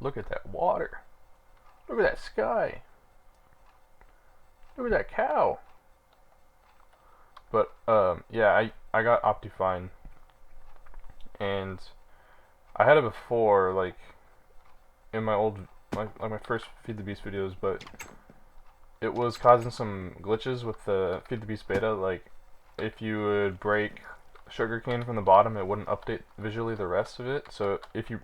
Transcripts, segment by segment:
Look at that water. Look at that sky. Look at that cow. But yeah, I got Optifine, and I had it before, like in my old my first Feed the Beast videos, but it was causing some glitches with the Feed the Beast beta. Like if you would break sugarcane from the bottom, it wouldn't update visually the rest of it. So if you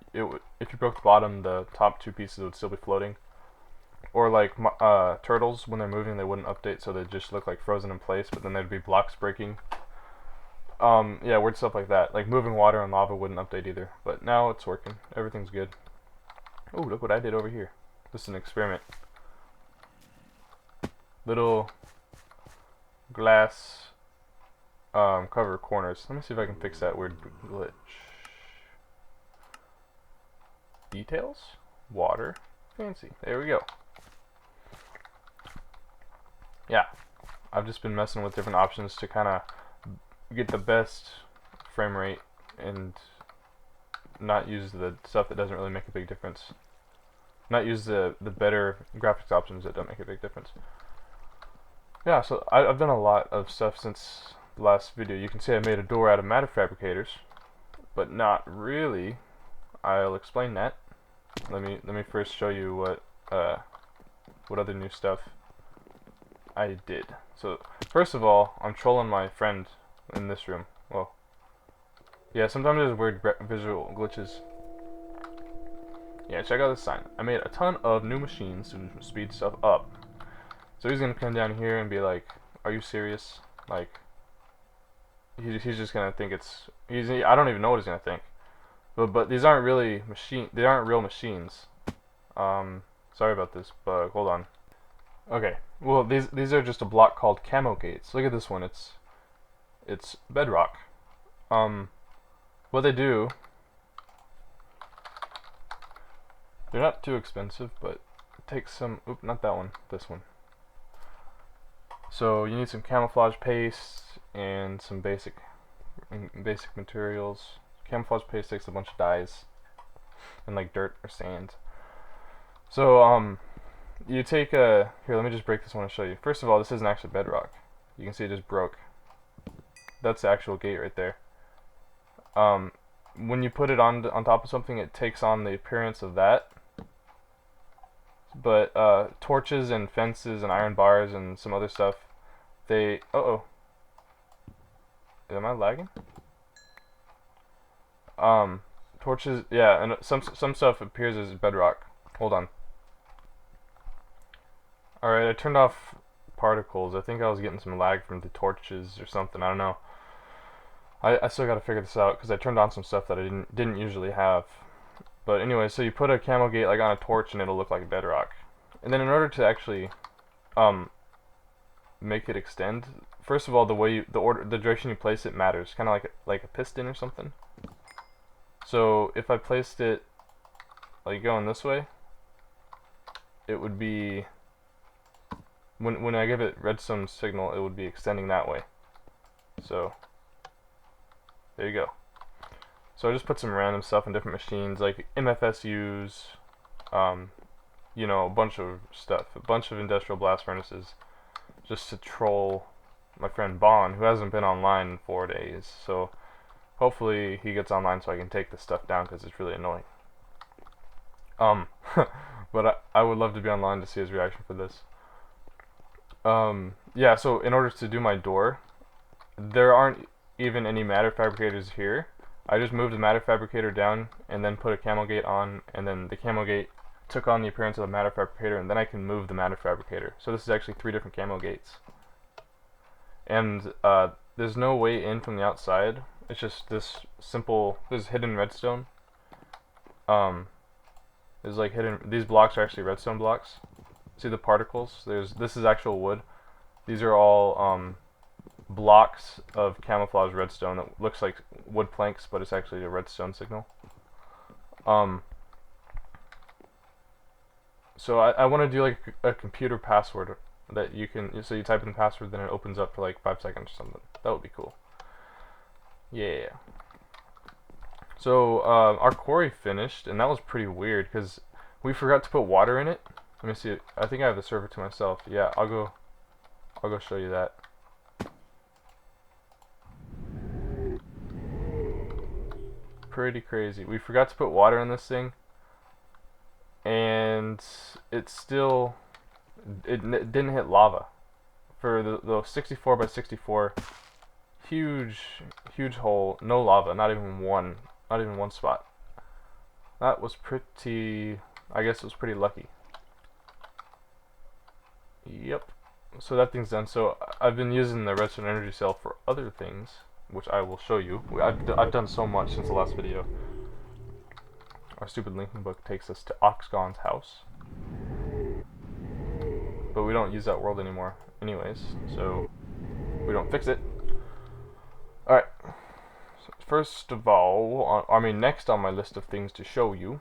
broke the bottom, the top two pieces would still be floating. Or like turtles, when they're moving, they wouldn't update, so they'd just look like frozen in place. But then there'd be blocks breaking. Yeah, weird stuff like that. Like moving water and lava wouldn't update either. But now it's working. Everything's good. Oh, look what I did over here. This is an experiment. Little glass cover corners. Let me see if I can fix that weird glitch. Details? Water. Fancy. There we go. Yeah. I've just been messing with different options to kind of get the best frame rate and not use the stuff that doesn't really make a big difference. Not use the better graphics options that don't make a big difference. Yeah, so I've done a lot of stuff since the last video. You can see I made a door out of matter fabricators, but not really. I'll explain that. Let me first show you what other new stuff I did. So first of all, I'm trolling my friend in this room. Well, yeah, sometimes there's weird visual glitches. Yeah, check out this sign. I made a ton of new machines to speed stuff up. So he's gonna come down here and be like, "Are you serious?" Like, he's just gonna think it's I don't even know what he's gonna think. But these aren't really they aren't real machines. Sorry about this, but hold on. Okay, well these are just a block called camo gates. Look at this one. It's bedrock. What they do, they're not too expensive, but it takes some. Oop, not that one. This one. So you need some camouflage paste and some basic materials. Camouflage paste takes a bunch of dyes and like dirt or sand. So you take a here. Let me just break this one and show you. First of all, this isn't actually bedrock. You can see it just broke. That's the actual gate right there. When you put it on top of something, it takes on the appearance of that. But torches and fences and iron bars and some other stuff, they am I lagging? Torches, yeah, and some stuff appears as bedrock. Hold on. Alright, I turned off particles. I think I was getting some lag from the torches or something. I don't know. I still gotta figure this out because I turned on some stuff that I didn't usually have. But anyway, so you put a camo gate like on a torch and it'll look like bedrock. And then in order to actually make it extend, first of all, the direction you place it matters. Kind of like a piston or something. So if I placed it like going this way, it would be when I give it redstone signal, it would be extending that way. So there you go. So I just put some random stuff in different machines, like MFSUs, you know, a bunch of stuff, a bunch of industrial blast furnaces, just to troll my friend Bon, who hasn't been online in 4 days. So hopefully he gets online so I can take this stuff down because it's really annoying. But I would love to be online to see his reaction for this. Yeah, so in order to do my door, there aren't even any matter fabricators here. I just moved the matter fabricator down and then put a camo gate on, and then the camo gate took on the appearance of the matter fabricator, and then I can move the matter fabricator. So this is actually 3 different camo gates. And there's no way in from the outside. It's just this hidden redstone. There's like these blocks are actually redstone blocks. See the particles? This is actual wood. These are all blocks of camouflage redstone that looks like wood planks, but it's actually a redstone signal. So I want to do like a computer password that you can, so you type in the password, then it opens up for like 5 seconds or something. That would be cool. Yeah. So our quarry finished, and that was pretty weird because We forgot to put water in it. Let me see. I think I have the server to myself. Yeah, I'll go show you that. Pretty crazy. We forgot to put water in this thing, and it still didn't hit lava for the 64 by 64. Huge hole, no lava, not even one spot. That was pretty, I guess it was pretty lucky. Yep. So that thing's done. So I've been using the redstone energy cell for other things, which I will show you. I've done so much since the last video. Our stupid linking book takes us to Oxgon's house, but we don't use that world anymore anyways, so we don't fix it. Alright, so first of all, next on my list of things to show you,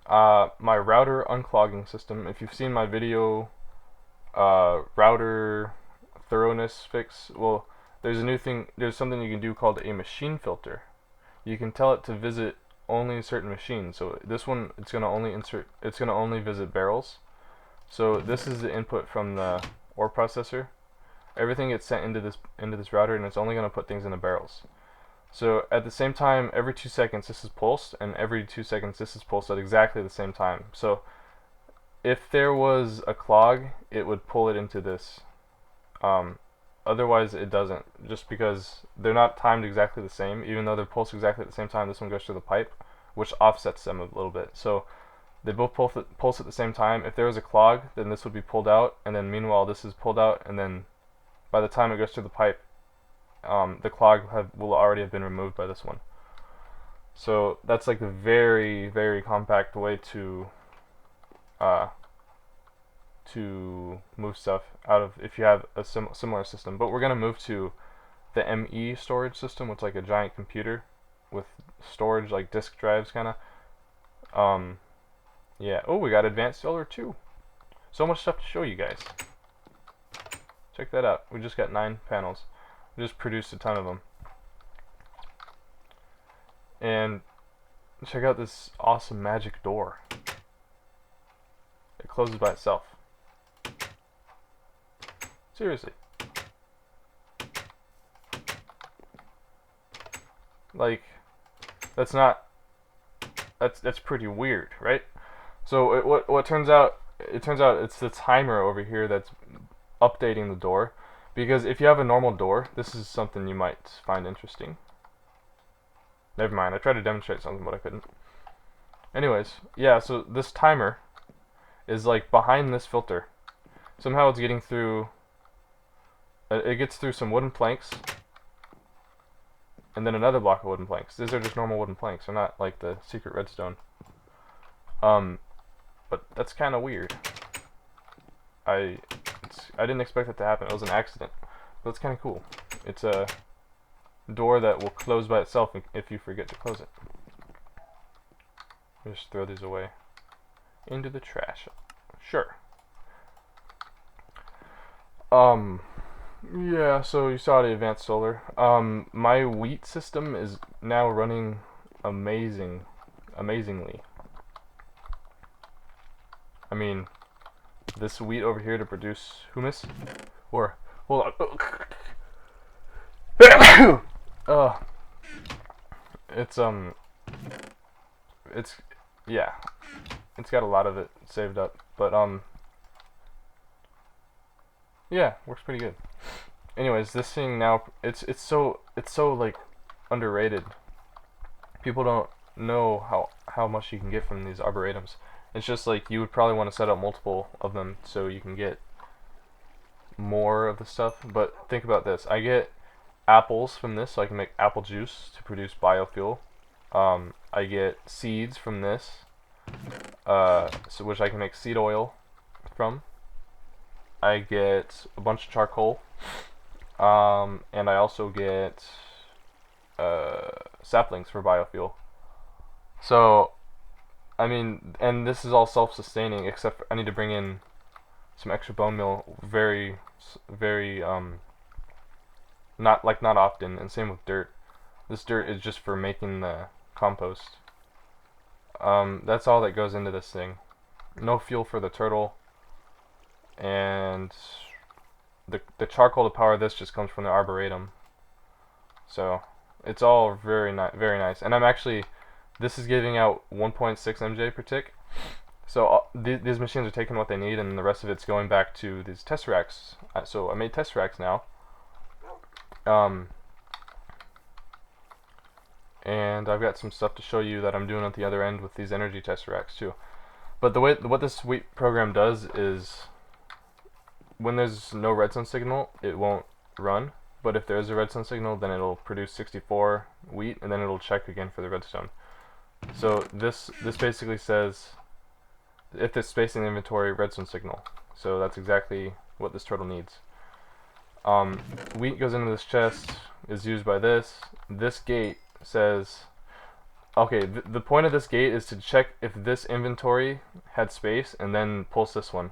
my router unclogging system. If you've seen my video, router thoroughness fix, well, there's something you can do called a machine filter. You can tell it to visit only certain machines. So this one, it's gonna only visit barrels. So this is the input from the ore processor. Everything gets sent into this router, and it's only gonna put things into barrels. So at the same time, every 2 seconds this is pulsed, and every 2 seconds this is pulsed at exactly the same time. So if there was a clog, it would pull it into this. Otherwise it doesn't, just because they're not timed exactly the same. Even though they're pulsed exactly at the same time, this one goes through the pipe, which offsets them a little bit. So they both pulse at the same time. If there was a clog, then this would be pulled out, and then meanwhile this is pulled out, and then by the time it goes through the pipe, the clog will already have been removed by this one. So that's like a very, very compact way to move stuff out of, if you have a similar system. But we're going to move to the ME storage system, which is like a giant computer with storage, like disk drives kind of. Yeah. Oh, we got advanced solar too. So much stuff to show you guys. Check that out. We just got 9 panels. We just produced a ton of them. And check out this awesome magic door. It closes by itself. Seriously. Like, that's pretty weird, right? So what turns out, it's the timer over here that's updating the door. Because if you have a normal door, this is something you might find interesting. Never mind, I tried to demonstrate something, but I couldn't. Anyways, yeah, so this timer is like behind this filter. Somehow it's getting through, it gets through some wooden planks, and then another block of wooden planks. These are just normal wooden planks, they're not like the secret redstone. But that's kind of weird. I didn't expect that to happen. It was an accident, but it's kind of cool. It's a door that will close by itself if you forget to close it. Just throw these away into the trash. Sure. Yeah, so you saw the advanced solar. My wheat system is now running amazingly. I mean, this wheat over here to produce humus, or hold on. Yeah, it's got a lot of it saved up, but yeah, works pretty good. Anyways, this thing now, it's so like underrated. People don't know how much you can get from these arboretums. It's just like you would probably want to set up multiple of them so you can get more of the stuff. But think about this: I get apples from this, so I can make apple juice to produce biofuel. I get seeds from this, which I can make seed oil from. I get a bunch of charcoal, and I also get saplings for biofuel. So, I mean, and this is all self-sustaining, except I need to bring in some extra bone meal very not often, and same with dirt. This dirt is just for making the compost. That's all that goes into this thing. No fuel for the turtle, and the charcoal to power this just comes from the arboretum. So it's all very nice. And I'm actually, this is giving out 1.6 MJ per tick. So these machines are taking what they need, and the rest of it's going back to these tesseracts. So I made tesseracts now. And I've got some stuff to show you that I'm doing at the other end with these energy tesseracts too. But what this sweet program does is, when there's no redstone signal, it won't run. But if there is a redstone signal, then it'll produce 64 wheat, and then it'll check again for the redstone. So this basically says, if there's space in the inventory, redstone signal. So that's exactly what this turtle needs. Wheat goes into this chest, is used by this. This gate says, okay, the point of this gate is to check if this inventory had space and then pulse this one.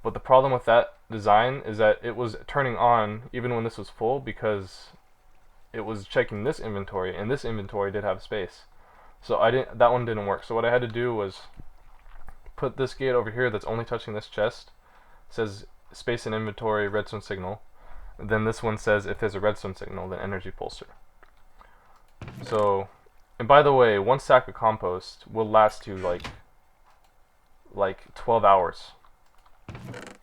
But the problem with that design is that it was turning on even when this was full, because it was checking this inventory, and this inventory did have space. So that one didn't work. So what I had to do was put this gate over here that's only touching this chest. It says space in inventory, redstone signal. And then this one says if there's a redstone signal, then energy pulser. So, and by the way, one sack of compost will last you like 12 hours.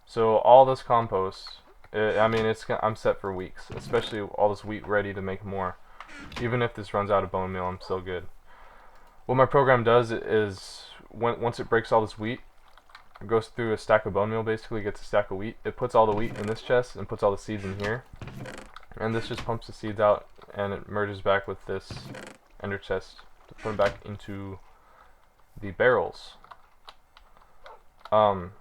So all this compost, I mean, I'm set for weeks, especially all this wheat ready to make more. Even if this runs out of bone meal, I'm still good. What my program does is, once it breaks all this wheat, it goes through a stack of bone meal, basically gets a stack of wheat. It puts all the wheat in this chest and puts all the seeds in here. And this just pumps the seeds out, and it merges back with this ender chest to put them back into the barrels. And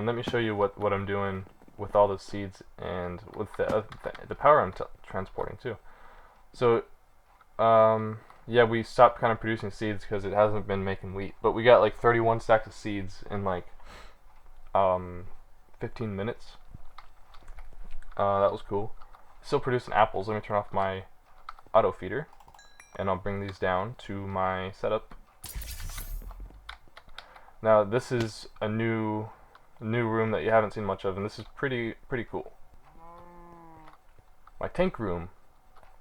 let me show you what I'm doing with all the seeds and with the power I'm transporting too. So yeah, we stopped kind of producing seeds because it hasn't been making wheat, but we got like 31 stacks of seeds in like 15 minutes. That was cool. Still producing apples. Let me turn off my auto feeder, and I'll bring these down to my setup. Now this is a new room that you haven't seen much of, and this is pretty cool. My tank room.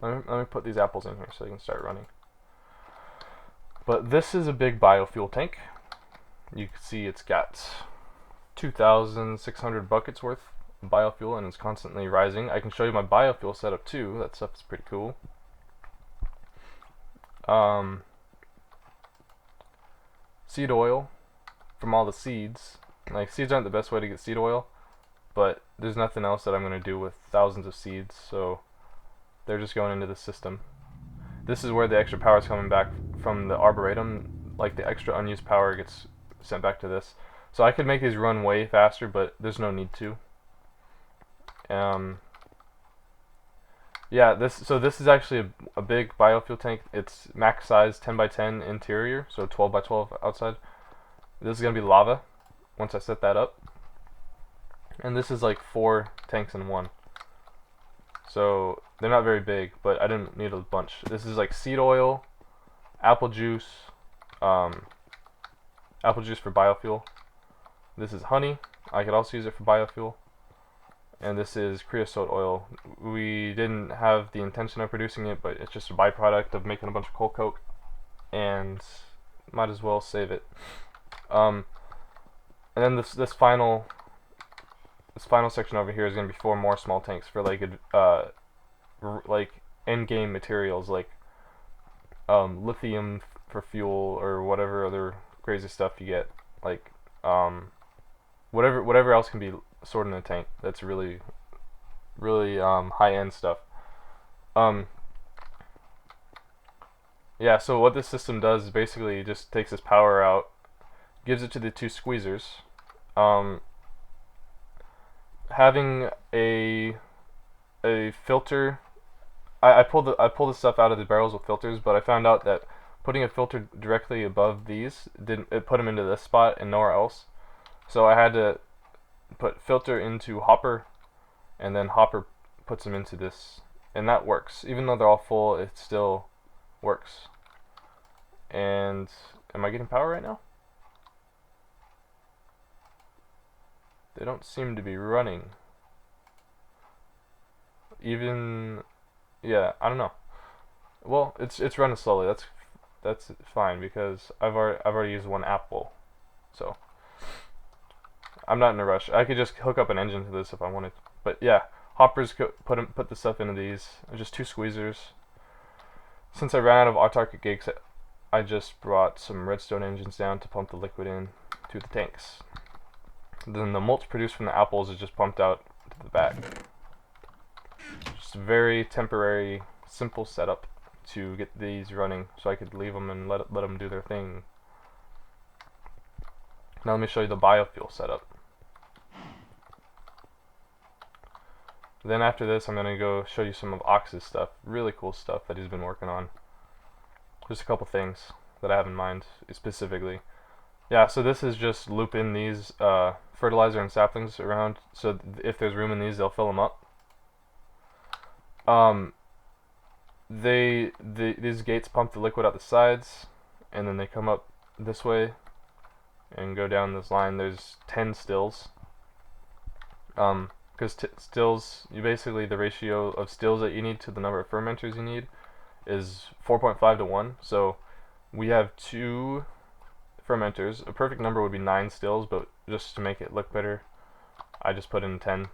Let me put these apples in here so they can start running. But this is a big biofuel tank. You can see it's got 2,600 buckets worth of biofuel, and it's constantly rising. I can show you my biofuel setup too. That stuff is pretty cool. Seed oil from all the seeds. Like, seeds aren't the best way to get seed oil, but there's nothing else that I'm going to do with thousands of seeds, so they're just going into the system. This is where the extra power is coming back from the arboretum. Like, the extra unused power gets sent back to this. So I could make these run way faster, but there's no need to. Yeah, this is actually a big biofuel tank. It's max size 10 by 10 interior, so 12 by 12 outside. This is going to be lava once I set that up. And this is like 4 tanks in one. So they're not very big, but I didn't need a bunch. This is like seed oil, apple juice for biofuel. This is honey. I could also use it for biofuel. And this is creosote oil. We didn't have the intention of producing it, but it's just a byproduct of making a bunch of coal coke, and might as well save it. And then this final section over here is going to be 4 more small tanks for like end game materials, like lithium for fuel or whatever other crazy stuff you get, like whatever else can be stored in a tank that's really high end stuff. Yeah, so what this system does is basically just takes this power out, gives it to the 2 squeezers. Having a filter, I pulled the stuff out of the barrels with filters, but I found out that putting a filter directly above these it put them into this spot and nowhere else. So I had to put filter into hopper, and then hopper puts them into this, and that works. Even though they're all full, it still works. And am I getting power right now? They don't seem to be running. Even, yeah, I don't know. Well, it's running slowly. That's fine because I've already used one apple, so I'm not in a rush. I could just hook up an engine to this if I wanted. But yeah, hoppers put the stuff into these. Just 2 squeezers. Since I ran out of autarkic gigs, I just brought some redstone engines down to pump the liquid in to the tanks. Then the mulch produced from the apples is just pumped out to the back. Just a very temporary, simple setup to get these running, so I could leave them and let them do their thing. Now let me show you the biofuel setup. Then after this, I'm gonna go show you some of Ox's stuff, really cool stuff that he's been working on. Just a couple things that I have in mind specifically. Yeah, so this is just looping these fertilizer and saplings around, so if there's room in these, they'll fill them up. These gates pump the liquid out the sides, and then they come up this way and go down this line. There's 10 stills. Because stills, the ratio of stills that you need to the number of fermenters you need is 4.5 to 1. So we have 2 fermenters. A perfect number would be 9 stills, but just to make it look better, I just put in 10,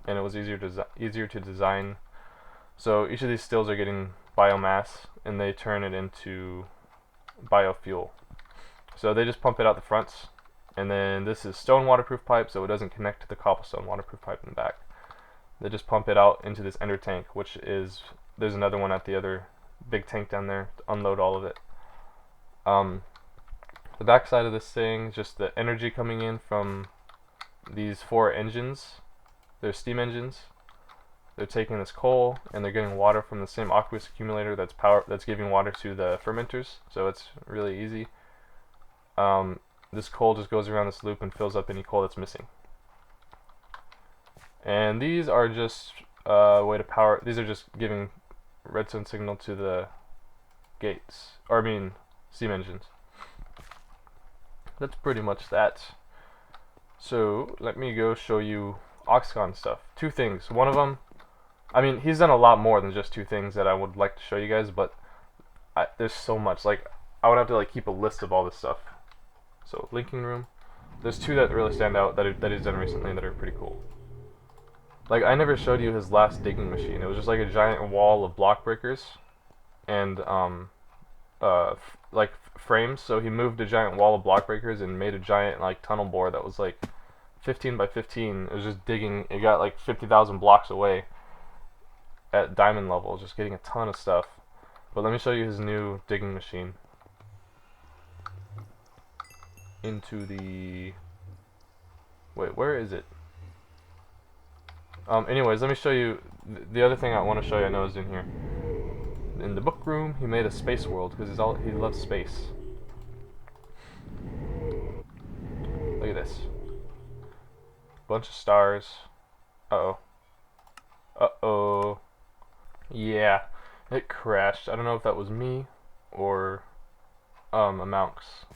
and it was easier to design. So each of these stills are getting biomass, and they turn it into biofuel. So they just pump it out the fronts, and then this is stone waterproof pipe, so it doesn't connect to the cobblestone waterproof pipe in the back. They just pump it out into this ender tank, which is, there's another one at the other big tank down there to unload all of it. The back side of this thing is just the energy coming in from these 4 engines. They're steam engines. They're taking this coal and they're getting water from the same aqueous accumulator that's giving water to the fermenters, so it's really easy. This coal just goes around this loop and fills up any coal that's missing. And these are just way to power. These are just giving redstone signal to the gates, or I mean steam engines. That's pretty much that. So let me go show you Oxcon stuff. 2 things. One of them, I mean, he's done a lot more than just 2 things that I would like to show you guys, but there's so much. Like, I would have to keep a list of all this stuff. So linking room. There's 2 that really stand out that he's done recently that are pretty cool. Like, I never showed you his last digging machine. It was just like a giant wall of block breakers and like frames. So he moved a giant wall of block breakers and made a giant tunnel bore that was 15 by 15. It was just digging. It got 50,000 blocks away at diamond level, just getting a ton of stuff. But let me show you his new digging machine. Into the... Wait, where is it? Anyways, let me show you the other thing I want to show you. I know is in here. In the book room, he made a space world because he loves space. Look at this. Bunch of stars. Uh-oh. Uh-oh. Yeah, it crashed. I don't know if that was me or a mouse.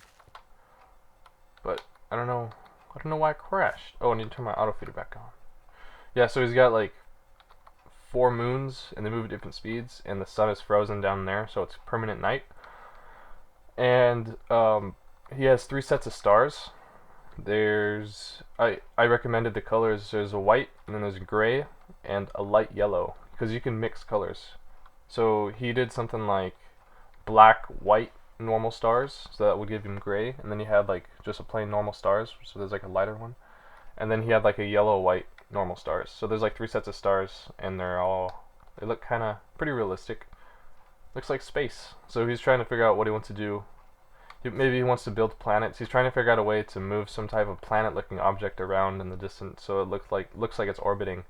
But I don't know why it crashed. Oh, I need to turn my auto feeder back on. Yeah, so he's got 4 moons and they move at different speeds, and the sun is frozen down there, so it's permanent night. And he has 3 sets of stars. There's I recommended the colors. There's a white, and then there's a gray, and a light yellow, because you can mix colors. So he did something like black, white, normal stars, so that would give him gray, and then he had just a plain normal stars, so there's a lighter one, and then he had a yellow, white, normal stars. So there's 3 sets of stars, and they look kind of pretty realistic. Looks like space. So he's trying to figure out what he wants to do. Maybe he wants to build planets. He's trying to figure out a way to move some type of planet-looking object around in the distance, so it looks like it's orbiting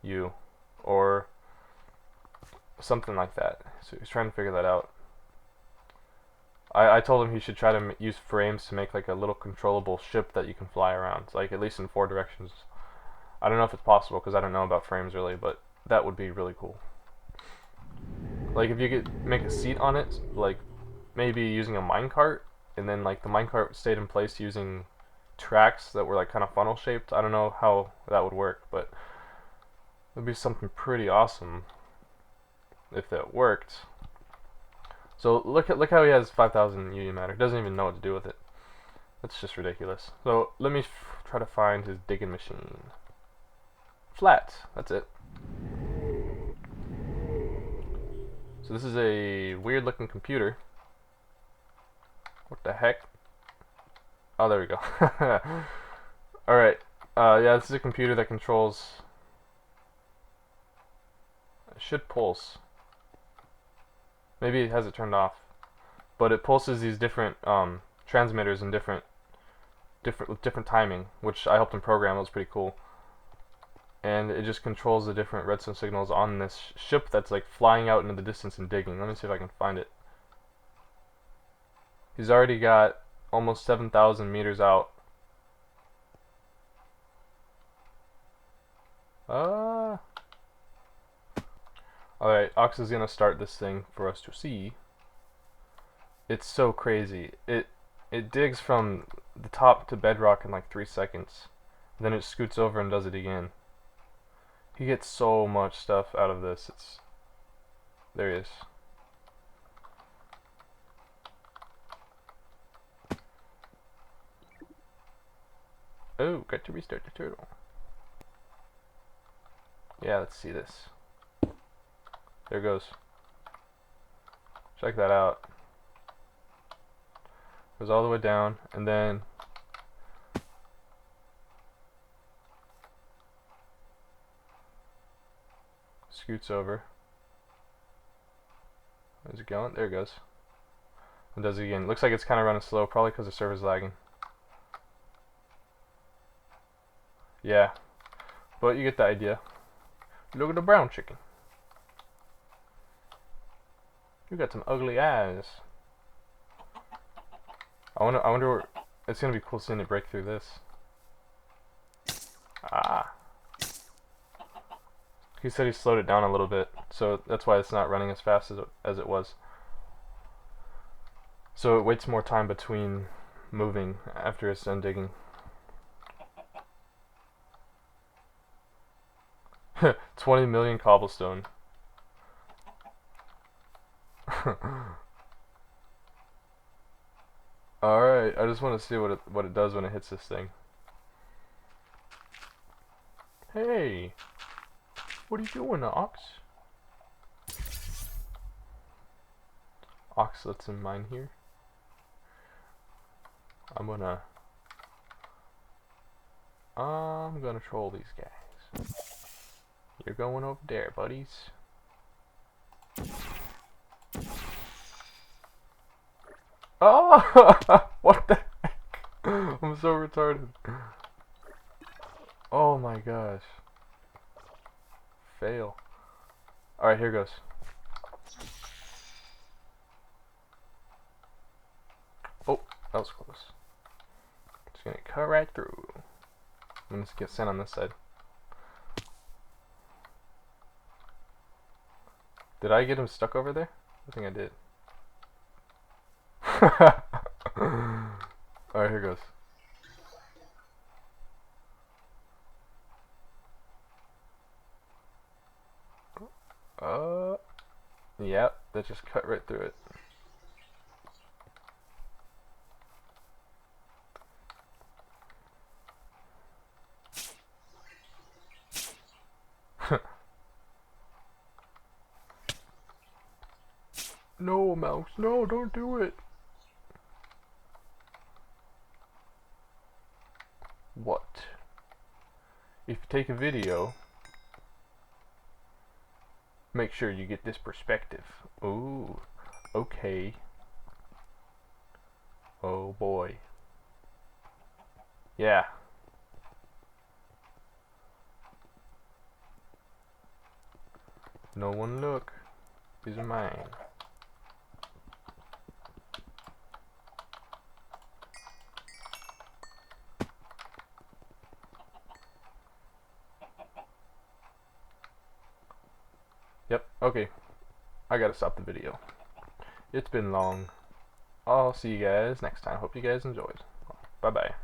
you, or something like that. So he's trying to figure that out. I told him he should try to use frames to make a little controllable ship that you can fly around, at least in 4 directions. I don't know if it's possible because I don't know about frames really, but that would be really cool. If you could make a seat on it, maybe using a minecart, and then like the minecart stayed in place using tracks that were like kind of funnel shaped. I don't know how that would work, but it would be something pretty awesome if that worked. So look how he has 5,000 UV matter. Doesn't even know what to do with it. That's just ridiculous. So let me try to find his digging machine. Flat. That's it. So this is a weird looking computer. What the heck? Oh, there we go. Alright. Yeah, this is a computer that controls... It should pulse. Maybe it has it turned off. But it pulses these different transmitters in different with different timing, which I helped him program. It was pretty cool. And it just controls the different redstone signals on this ship that's like flying out into the distance and digging. Let me see if I can find it. He's already got almost 7,000 meters out. Alright, Ox is gonna start this thing for us to see. It's so crazy. It digs from the top to bedrock in like 3 seconds. Then it scoots over and does it again. He gets so much stuff out of this. There he is. Oh, got to restart the turtle. Yeah, let's see this. There it goes. Check that out. Goes all the way down, and then scoots over. Where's it going? There it goes. And does it again. Looks like it's kind of running slow, probably because the server's lagging. Yeah, but you get the idea. Look at the brown chicken. You got some ugly eyes. I wonder where, it's gonna be cool seeing it break through this. Ah. He said he slowed it down a little bit, so that's why it's not running as fast as it was. So it waits more time between moving after it's done digging. 20 million cobblestone. Alright, I just want to see what it does when it hits this thing. Hey! What are you doing, Ox? Ox lets him mine here. I'm gonna troll these guys. You're going over there, buddies. Oh! What the heck? I'm so retarded. Oh my gosh. Fail. Alright, here goes. Oh, that was close. Just gonna cut right through. I'm gonna get sent on this side. Did I get him stuck over there? I think I did. Alright, here goes. Yep, that just cut right through it. No, mouse, no, don't do it. What? If you take a video, make sure you get this perspective. Ooh, okay. Oh boy. Yeah. No one look. These are mine. Yep, okay. I gotta stop the video. It's been long. I'll see you guys next time. Hope you guys enjoyed. Bye bye.